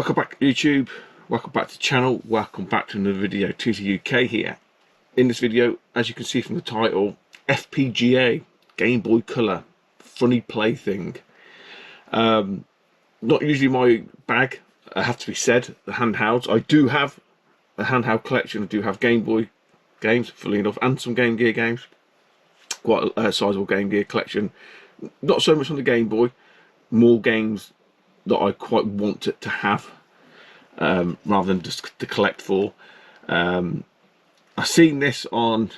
Welcome back to YouTube, welcome back to the channel, welcome back to another video. TC UK here. In this video, as you can see from the title, FPGA, Game Boy Color, funny plaything. Not usually my bag, I have to be said, the handhelds. I do have a handheld collection, I do have Game Boy games, funnily enough, and some Game Gear games. Quite a sizable Game Gear collection. Not so much on the Game Boy, more games that I quite want to have rather than just to collect for. I've seen this on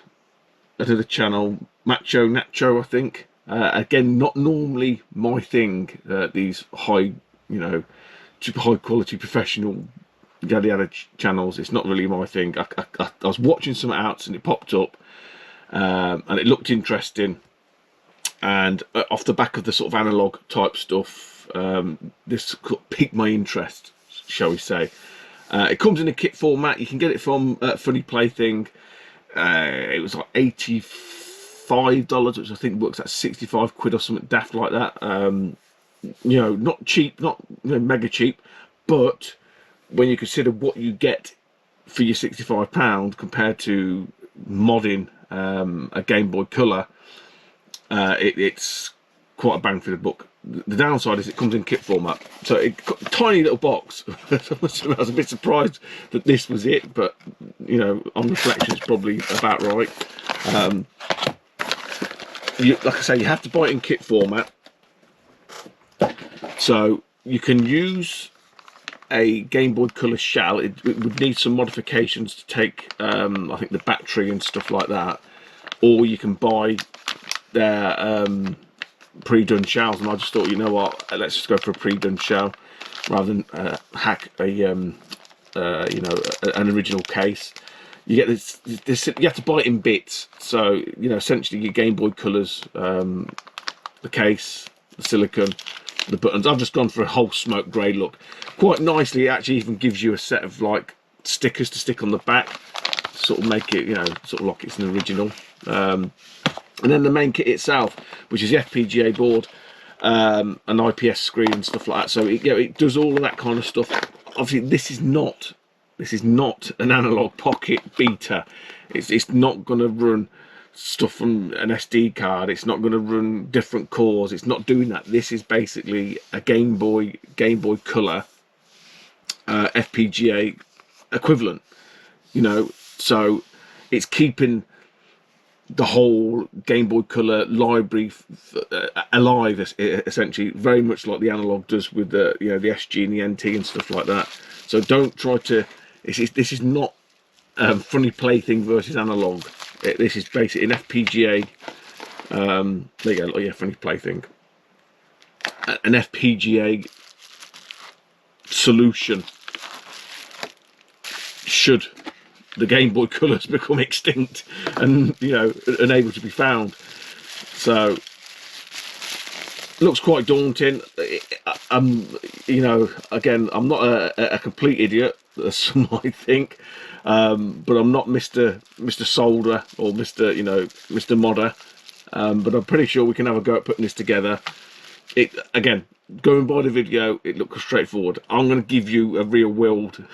another channel, Macho Nacho, I think. Again, not normally my thing. These high, super high quality professional yada yada channels. It's not really my thing. I was watching some outs and it popped up, and it looked interesting. And off the back of the sort of analog type stuff, this piqued my interest, shall we say. It comes in a kit format. You can get it from Funny Plaything. It was like $85, which I think works at 65 quid or something daft like that. Not cheap, not mega cheap, but when you consider what you get for your £65 compared to modding a Game Boy Color, it's quite a bang for the buck. The downside is it comes in kit format, so it's got a tiny little box. I was a bit surprised that this was it, but on reflection it's probably about right. Like I say, you have to buy it in kit format, so you can use a Game Boy Color shell. It would need some modifications to take I think the battery and stuff like that, or you can buy their pre-done shells, and I just thought, you know what, let's just go for a pre-done shell rather than hack a an original case. You get this, you have to buy it in bits, so essentially your Game Boy Colors, the case, the silicon, the buttons. I've just gone for a whole smoke grey look. Quite nicely, it actually even gives you a set of like stickers to stick on the back, sort of make it sort of like it's an original. And then the main kit itself, which is the FPGA board, an IPS screen and stuff like that. So it does all of that kind of stuff. Obviously, this is not an analog pocket beta. It's not going to run stuff from an SD card. It's not going to run different cores. It's not doing that. This is basically a Game Boy Color FPGA equivalent. So it's keeping the whole Game Boy Color library alive, essentially, very much like the analog does with the the SG and the NT and stuff like that. So don't try to. This is not Funny Plaything versus analog. This is basically an FPGA. There you go. Oh yeah, Funny Plaything. An FPGA solution should the Game Boy Colors become extinct and unable to be found. So looks quite daunting. Again, I'm not a complete idiot, as some might think, but I'm not Mr. Solder or Mr. Modder, but I'm pretty sure we can have a go at putting this together. Again, going by the video, it looks straightforward. I'm going to give you a real world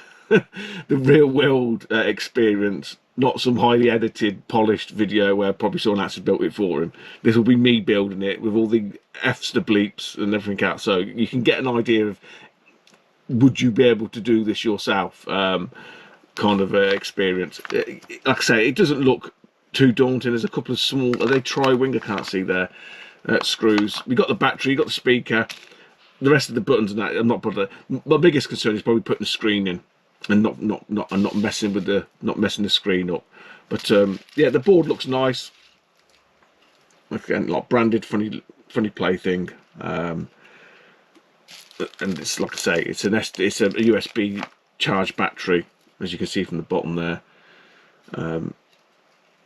the real world experience, not some highly edited, polished video where probably someone actually built it for him. This will be me building it with all the F's, the bleeps and everything else, so you can get an idea of, would you be able to do this yourself, kind of experience. Like I say, it doesn't look too daunting. There's a couple of small, are they tri-wing? I can't see there, screws. We've got the battery, you've got the speaker, the rest of the buttons and that, I'm not bothered. My biggest concern is probably putting the screen in and not messing with the screen up. But yeah, the board looks nice. Again, like branded Funny Plaything, and it's like I say, it's a USB charged battery, as you can see from the bottom there.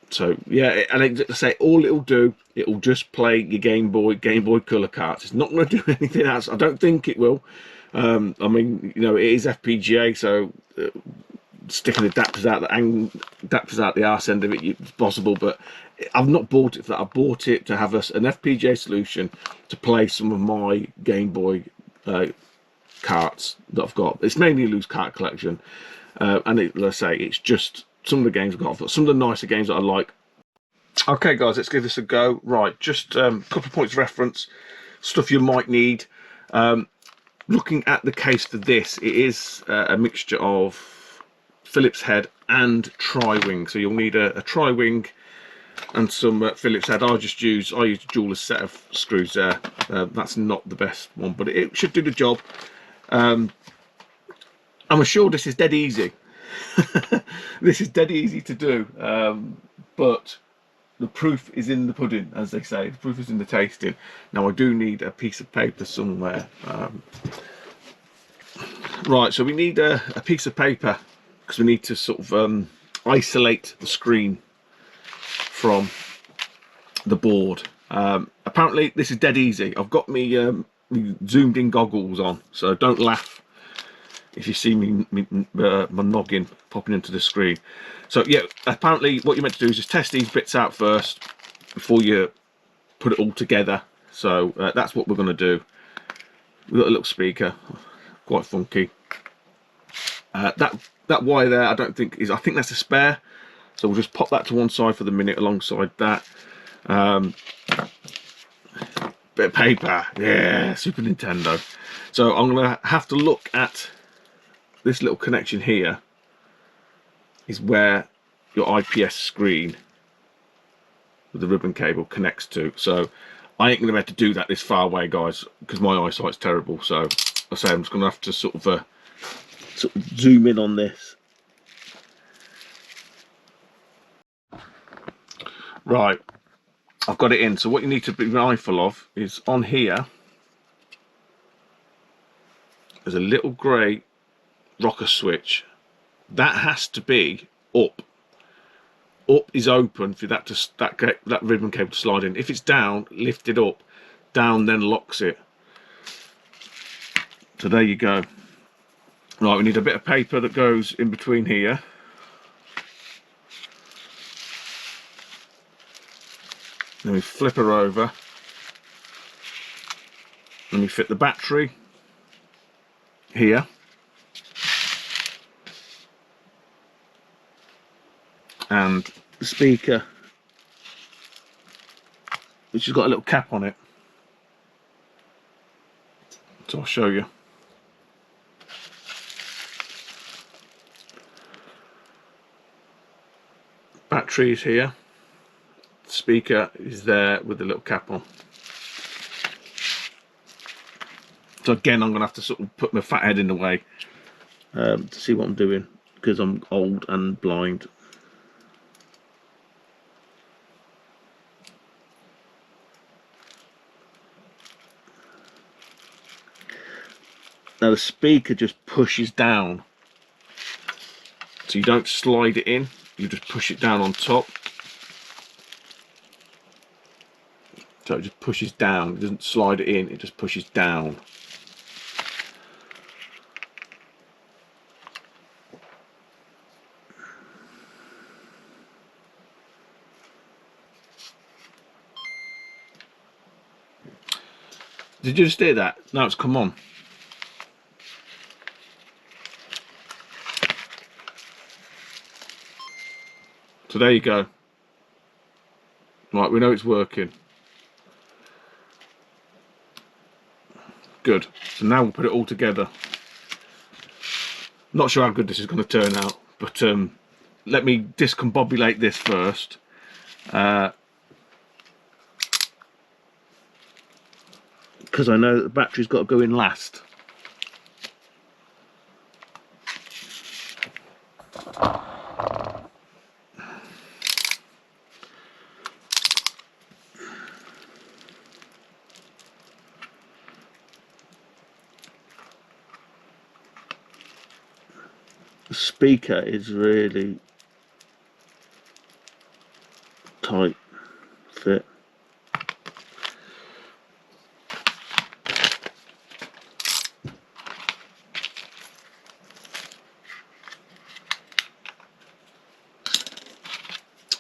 So yeah, and like I say, all it'll do, it'll just play your Game Boy Color cards. It's not going to do anything else. I don't think it will. I mean, it is FPGA, so sticking adapters out the arse end of it is possible, but I've not bought it for that. I bought it to have an FPGA solution to play some of my Game Boy carts that I've got. It's mainly a loose cart collection, and let's say it's just some of the games I've got, some of the nicer games that I like. Okay guys, let's give this a go. Right, just a couple of points of reference, stuff you might need. Looking at the case for this, it is a mixture of Phillips head and tri-wing, so you'll need a tri-wing and some Phillips head. I use a jeweler's set of screws there. That's not the best one, but it should do the job. I'm sure this is dead easy. This is dead easy to do, but the proof is in the pudding, as they say. The proof is in the tasting. Now I do need a piece of paper somewhere. Right, so we need a piece of paper because we need to sort of isolate the screen from the board. Apparently this is dead easy. I've got me zoomed in goggles on, so don't laugh if you see my noggin popping into the screen. So yeah, apparently what you're meant to do is just test these bits out first before you put it all together. So that's what we're going to do. We've got a little speaker, quite funky. That wire there, I think that's a spare. So we'll just pop that to one side for the minute alongside that. Bit of paper, yeah, Super Nintendo. So I'm going to have to look at this little connection here is where your IPS screen with the ribbon cable connects to. So I ain't going to be able to do that this far away, guys, because my eyesight's terrible. So I say I'm just going to have to sort of zoom in on this. Right, I've got it in. So what you need to be mindful of is on here there's a little grey rocker switch that has to be up. Up is open for that ribbon cable to slide in. If it's down, lift it up. Down then locks it. So there you go. Right, we need a bit of paper that goes in between here. Then we flip her over. And we fit the battery here. And the speaker, which has got a little cap on it. So I'll show you. Battery is here. The speaker is there with the little cap on. So again, I'm going to have to sort of put my fat head in the way to see what I'm doing because I'm old and blind. Now the speaker just pushes down, so you don't slide it in, you just push it down on top. So it just pushes down, it doesn't slide it in, it just pushes down. Did you just hear that? Now it's come on. So there you go. Right, we know it's working. Good. So now we'll put it all together. Not sure how good this is going to turn out, but let me discombobulate this first. Because I know that the battery's got to go in last. The speaker is really tight fit.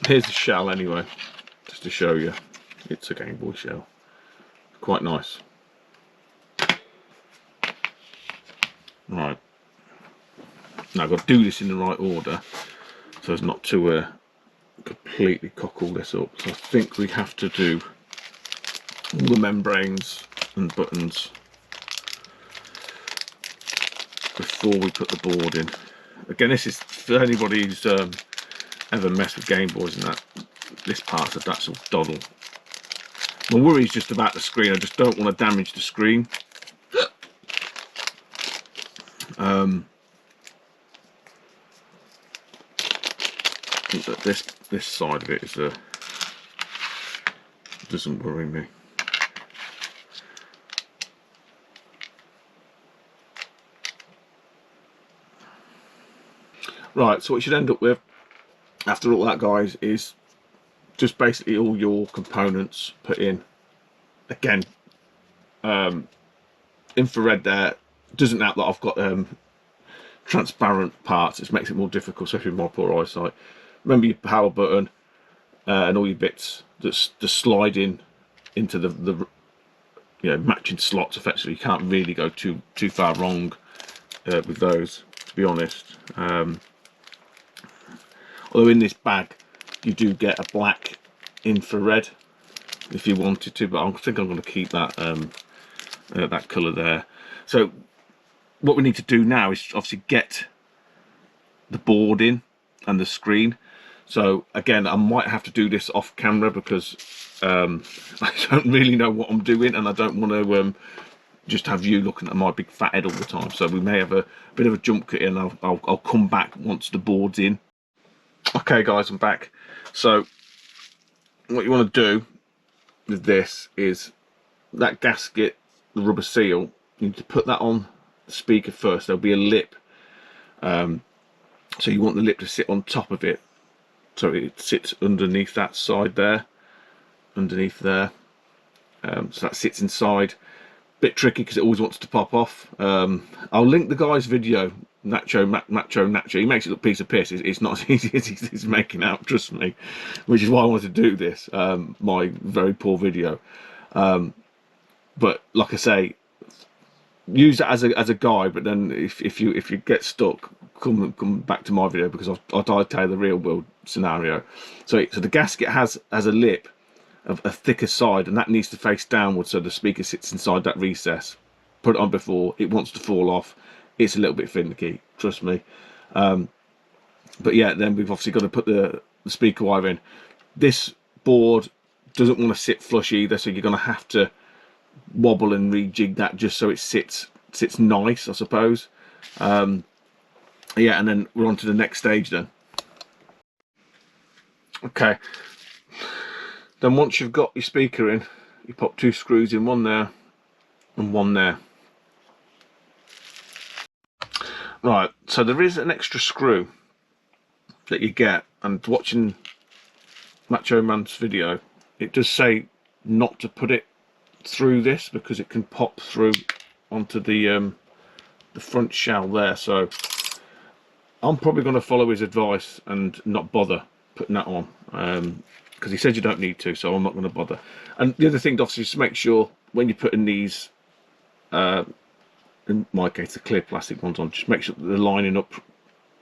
Here's the shell anyway, just to show you. It's a GameBoy shell. Quite nice. Now I've got to do this in the right order so as not to completely cock all this up. So I think we have to do all the membranes and buttons before we put the board in. Again, this is for anybody who's ever messed with Game Boys and that. This part of that sort of doddle. My worry is just about the screen. I just don't want to damage the screen. This side of it is doesn't worry me. Right, so what you should end up with after all that, guys, is just basically all your components put in. Again, infrared there doesn't help that I've got transparent parts. It makes it more difficult, especially with my poor eyesight. Remember your power button and all your bits that's just slide in into the matching slots. Effectively, you can't really go too far wrong with those, to be honest. Although in this bag you do get a black infrared if you wanted to, but I think I'm going to keep that that colour there. So what we need to do now is obviously get the board in and the screen. So again, I might have to do this off camera because I don't really know what I'm doing, and I don't want to just have you looking at my big fat head all the time. So we may have a bit of a jump cut in. I'll come back once the board's in. Okay guys, I'm back. So what you want to do with this is that gasket, the rubber seal, you need to put that on the speaker first. There'll be a lip, so you want the lip to sit on top of it, so it sits underneath that side there, underneath there. So that sits inside. Bit tricky because it always wants to pop off. I'll link the guy's video, Nacho. He makes it look piece of piss. It's not as easy as he's making out, trust me. Which is why I wanted to do this, my very poor video. But like I say, use that as a guide. But then if you get stuck, come back to my video, because I'll tell you the real world scenario. So the gasket has a lip of a thicker side, and that needs to face downwards so the speaker sits inside that recess. Put it on before it wants to fall off. It's a little bit finicky, trust me. But yeah, then we've obviously got to put the speaker wire in. This board doesn't want to sit flush either, so you're going to have to wobble and rejig that just so it sits nice, I suppose. Yeah, and then we're on to the next stage then. Okay. Then once you've got your speaker in, you pop 2 screws in, one there and one there. Right, so there is an extra screw that you get, and watching Macho Man's video, it does say not to put it through this because it can pop through onto the front shell there. So I'm probably going to follow his advice and not bother putting that on, because he said you don't need to, so I'm not going to bother. And the other thing, obviously, is to make sure when you're putting these, in my case the clear plastic ones on, just make sure that they're lining up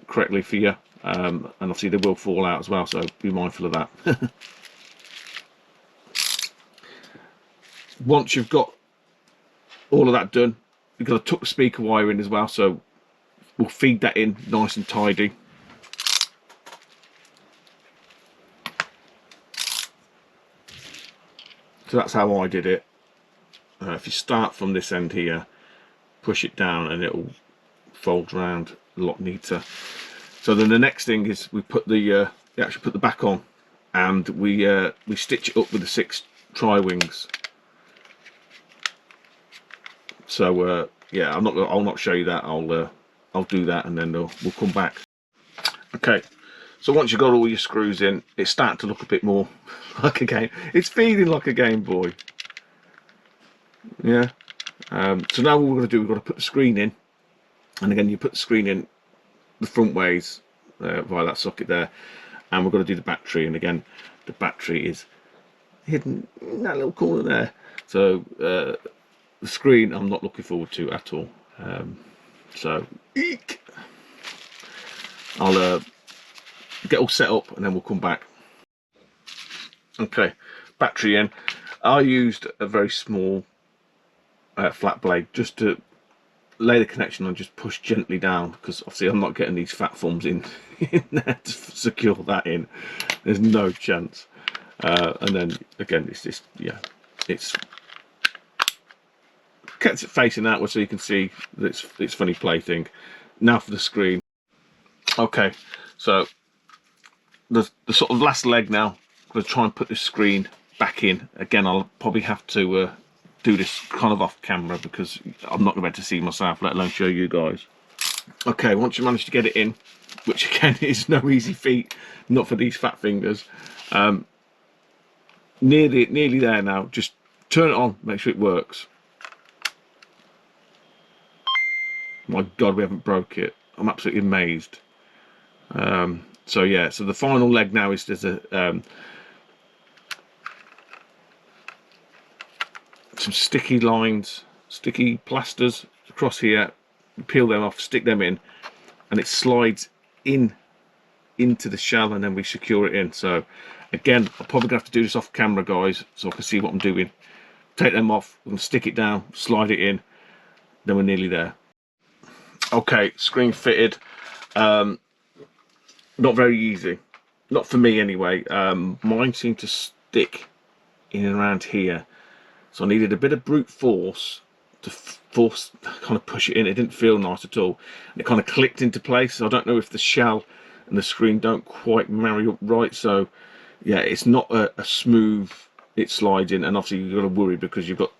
correctly for you, and obviously they will fall out as well, so be mindful of that. Once you've got all of that done, you've got to tuck the speaker wire in as well, so we'll feed that in nice and tidy. So that's how I did it. If you start from this end here, push it down and it'll fold around a lot neater. So then the next thing is we put you actually put the back on, and we stitch it up with the 6 tri-wings. So yeah, I'll not show you that. I'll do that, and then we'll come back. Okay, so once you've got all your screws in, it's starting to look a bit more like a game. It's feeling like a Game Boy. Yeah. So now what we're going to do, we've got to put the screen in, and again you put the screen in the front ways via that socket there, and we're going to do the battery, and again the battery is hidden in that little corner there. So the screen I'm not looking forward to at all. So eek. I'll get all set up and then we'll come back. Okay, battery in. I used a very small flat blade just to lay the connection and just push gently down, because obviously I'm not getting these fat thumbs in there to secure that in. There's no chance. And then again, it's just, yeah, it's kept it facing outward so you can see that it's funny play thing. Now for the screen. Okay, so the sort of last leg now. I'm going to try and put this screen back in. Again, I'll probably have to do this kind of off camera because I'm not going to be able to see myself, let alone show you guys. Okay, once you manage to get it in, which again is no easy feat, not for these fat fingers, nearly there now. Just turn it on, make sure it works. My God, we haven't broke it. I'm absolutely amazed. So yeah, so the final leg now is there's some sticky lines, sticky plasters across here. You peel them off, stick them in, and it slides into the shell, and then we secure it in. So again, I'm probably gonna have to do this off camera, guys, so I can see what I'm doing. Take them off, we're gonna stick it down, slide it in, then we're nearly there. Okay, screen fitted. Not very easy, not for me anyway. Mine seemed to stick in and around here, so I needed a bit of brute force to kind of push it in. It didn't feel nice at all. It kind of clicked into place, so I don't know if the shell and the screen don't quite marry up right. So yeah, it's not a smooth, it slides in, and obviously you've got to worry because you've got,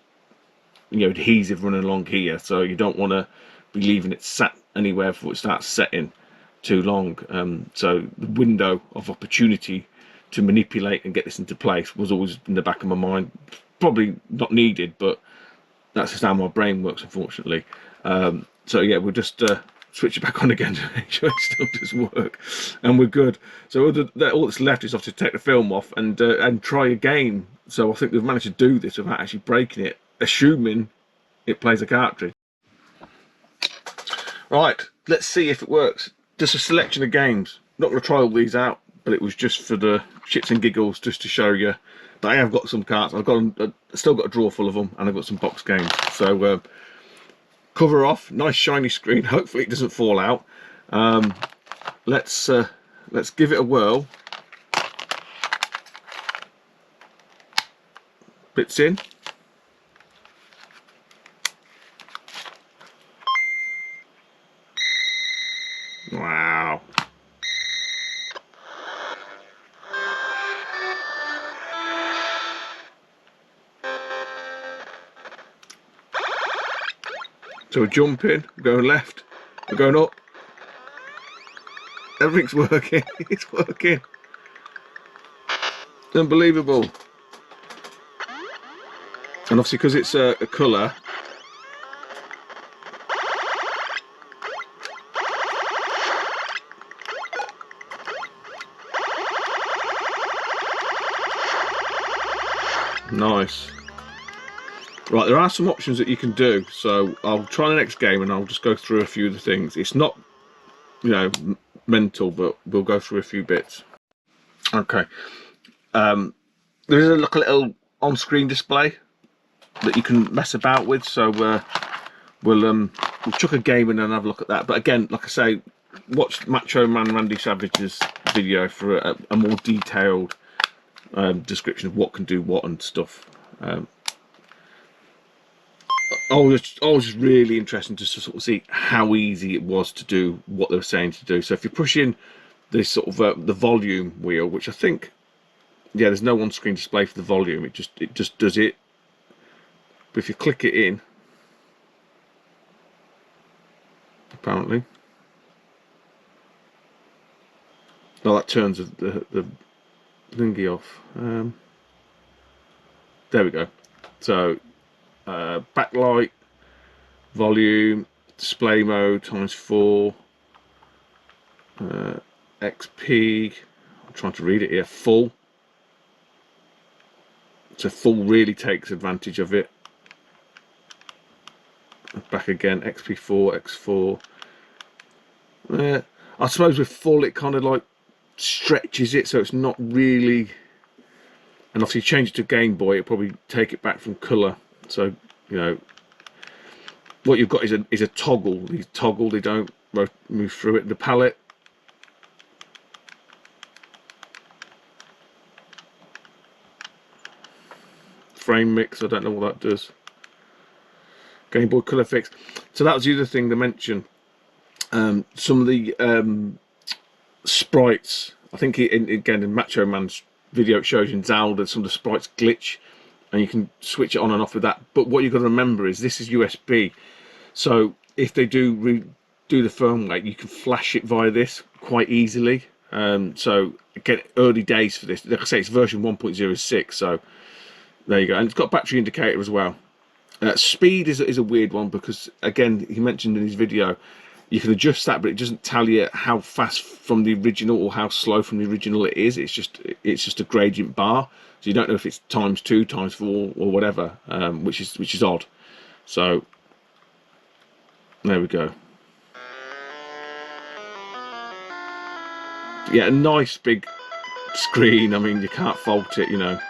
you know, adhesive running along here, so you don't want to be leaving it sat anywhere before it starts setting too long. So the window of opportunity to manipulate and get this into place was always in the back of my mind. Probably not needed, but that's just how my brain works, unfortunately. So yeah, we'll just switch it back on again to make sure it still does work, and we're good. So all that's left is obviously to take the film off and try again. So I think we've managed to do this without actually breaking it, assuming it plays a cartridge. Right, let's see if it works. Just a selection of games. Not going to try all these out, but it was just for the shits and giggles, just to show you that I have got some cards. I've still got a drawer full of them, and I've got some box games. So cover off, nice shiny screen. Hopefully it doesn't fall out. Let's give it a whirl. Bits in. Wow. So we're jumping, we're going left, we're going up. Everything's working. It's working. It's unbelievable. And obviously because it's a colour, nice. Right, there are some options that you can do, so I'll try the next game and I'll just go through a few of the things. It's not, you know, mental, but we'll go through a few bits. Okay, there is like a little on-screen display that you can mess about with, so we'll chuck a game in and have a look at that. But again, like I say, watch Macho Man Randy Savage's video for a more detailed description of what can do what and stuff. I was just really interested to sort of see how easy it was to do what they were saying to do. So if you're pushing this sort of the volume wheel, which I think, yeah, there's no on-screen display for the volume. It just does it. But if you click it in, apparently, no, that turns the thingy off. There we go. So backlight, volume, display mode ×4, XP, I'm trying to read it here, full. So full really takes advantage of it. Back again, XP4, X4. I suppose with full it kind of like stretches it, so it's not really. And obviously change it to Game Boy, it'll probably take it back from colour. So, you know, what you've got is a toggle. These toggle, they don't move through it. The palette, frame mix, I don't know what that does. Game Boy Color Fix. So that was the other thing to mention. Some of the sprites, I think again in Macho Man's video it shows in Zelda some of the sprites glitch, and you can switch it on and off with that. But what you've got to remember is this is USB, so if they do redo the firmware, you can flash it via this quite easily. So again, early days for this. Like I say, it's version 1.06, so there you go. And it's got battery indicator as well. Speed is a weird one, because again, he mentioned in his video you can adjust that, but it doesn't tell you how fast from the original or how slow from the original it is. It's just a gradient bar, so you don't know if it's ×2, ×4, or whatever, which is odd. So there we go. Yeah, a nice big screen. I mean, you can't fault it, you know.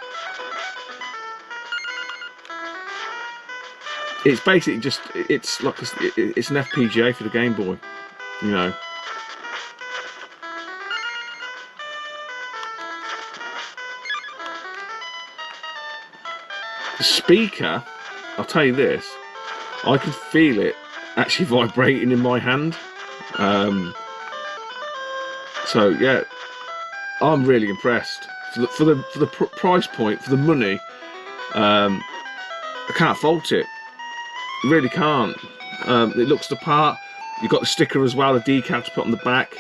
It's basically just, it's like it's an FPGA for the Game Boy, you know. The speaker, I'll tell you this, I could feel it actually vibrating in my hand. So yeah, I'm really impressed. For the price point, for the money, I can't fault it. Really can't. It looks the part. You've got the sticker as well, the decal to put on the back.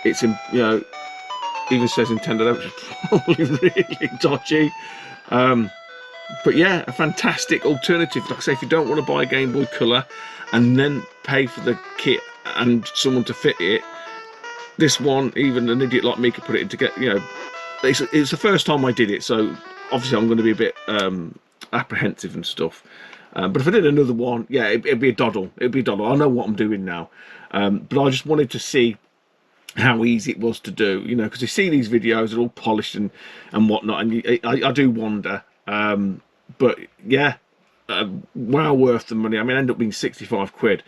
It's in, you know, even says Nintendo, which is probably really dodgy. But yeah, a fantastic alternative. Like I say, if you don't want to buy a Game Boy Color and then pay for the kit and someone to fit it, this one, even an idiot like me could put it in to get, you know. It's the first time I did it, so obviously I'm going to be a bit apprehensive and stuff. But if I did another one, yeah, it'd be a doddle. It'd be a doddle. I know what I'm doing now. But I just wanted to see how easy it was to do, you know, because you see these videos, they're all polished and whatnot, and I do wonder. But yeah, well worth the money. I mean, it ended up being 65 quid.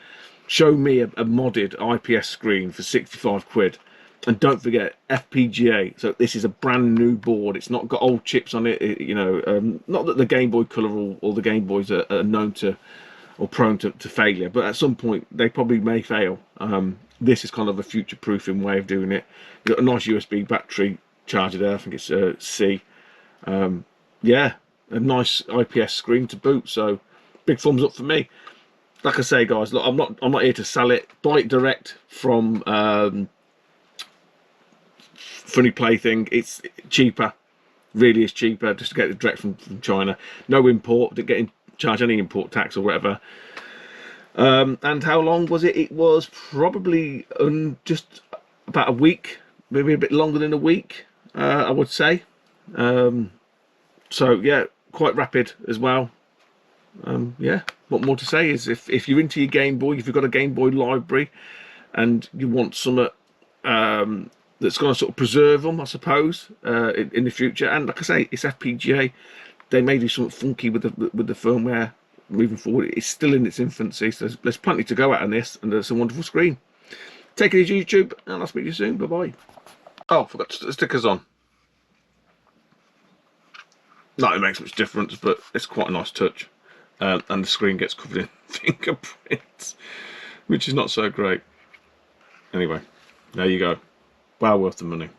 Show me a modded IPS screen for 65 quid. And don't forget, FPGA. So this is a brand new board. It's not got old chips on it. You know, not that the Game Boy Color or the Game Boys are known to or prone to failure, but at some point they probably may fail. This is kind of a future-proofing way of doing it. You've got a nice USB battery charger there. I think it's C. Yeah, a nice IPS screen to boot. So big thumbs up for me. Like I say, guys, look, I'm not here to sell it. Buy it direct from Funny Play thing. It's cheaper, really is cheaper, just to get it direct from China. No import, didn't get charge any import tax or whatever. And how long was it? It was probably just about a week, maybe a bit longer than a week, I would say. So yeah, quite rapid as well. Yeah, what more to say is if you're into your Game Boy, if you've got a Game Boy library and you want some that's going to sort of preserve them, I suppose, in the future. And like I say, it's FPGA. They may do something funky with the firmware moving forward. It's still in its infancy, so there's plenty to go at on this, and it's a wonderful screen. Take it easy, YouTube, and I'll speak to you soon. Bye bye. Oh, forgot to put the stickers on. Not it makes much difference, but it's quite a nice touch. And the screen gets covered in fingerprints, which is not so great. Anyway, there you go. Well worth the money.